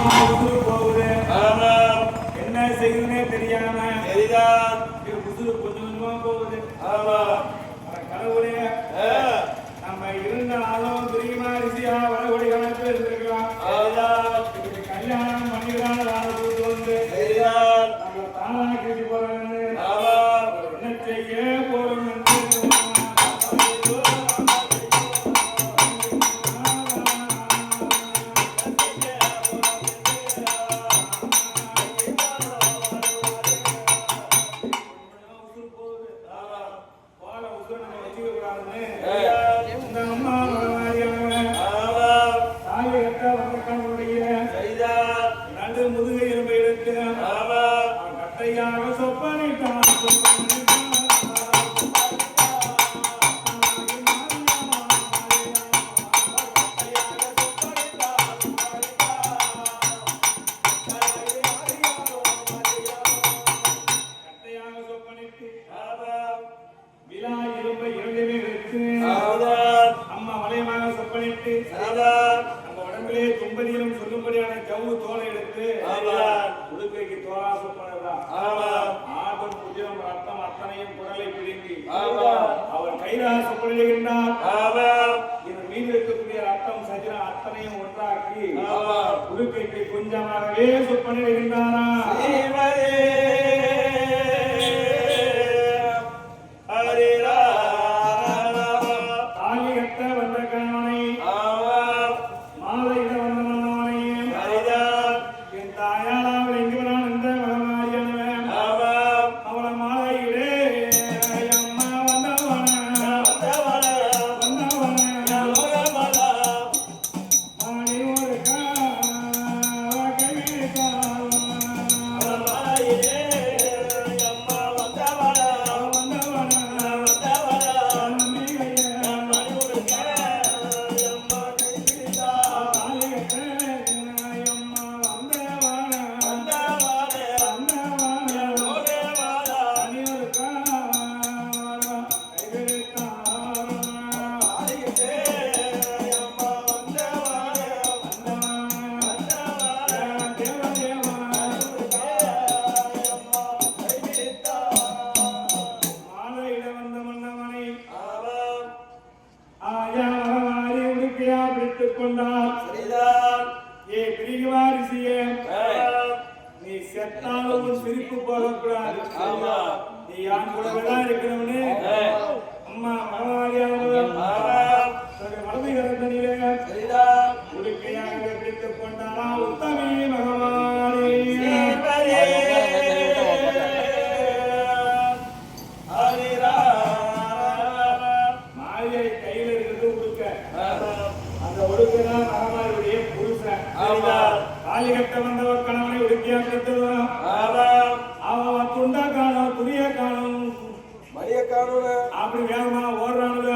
போகுது. என்ன செய்யுதுன்னே தெரியாம புதுசு கொஞ்சம் கொஞ்சமா போகுது. கடவுளே, நம்ம இருந்த நாளும் தெரியுமா ரிஷியா வடகொடி கணக்கு இருந்திருக்கலாம். கல்யாணம் பண்ணிக்கிறான வாழ கூட்டு வந்து நம்ம தானா கேட்டு போறாங்க. என்ன செய்ய போறோம் முதுகை எலும்பை எடுத்து கட்டையாக சொப்பனிட்டான். கட்டையாக சொப்பனிட்டு விழா எலும்பை இரண்டுமே எடுத்து அம்மா வளையமாக சொப்பனிட்டு நம்ம உடம்பிலே தும்பதியிலும் சொல்லும்படியான ஜவ்வு தோலை எடுத்து உடுக்கைக்கு தோலா சொப்பனதான். ஆடும் புஜம் ரத்தம் அத்தனையும் குடலை பிடுங்கி அவர் கைலாக சொப்பனிடுகின்றார். இதன் மீது இருக்கக்கூடிய ரத்தம் சஜினா அத்தனையும் ஒன்றாக்கி உடுக்கைக்கு கொஞ்சமாகவே சொப்பனிடுகின்றாரா. நீ செத்தாலும் சிரிப்பு போகக்கூடாது. நீ யான் கூடதான் இருக்கணும்னு அம்மா மகமாரியானது வலது கரத்தனிலே உடுக்கையாக பிடித்துக் கொண்டாரா உத்தமி மகமாரி. மாரியை கையில் இருக்கிறது உடுக்க. அந்த உடுக்கைதான் மகமாரியுடைய புருஷன். தாலிகட்ட வந்தவர் கணவனை உடுக்கியா பிடித்ததும் அவன் துண்டா காணும் துணிய காணும் மடிய காணும் அப்படி வேகமா ஓடுறானுங்க.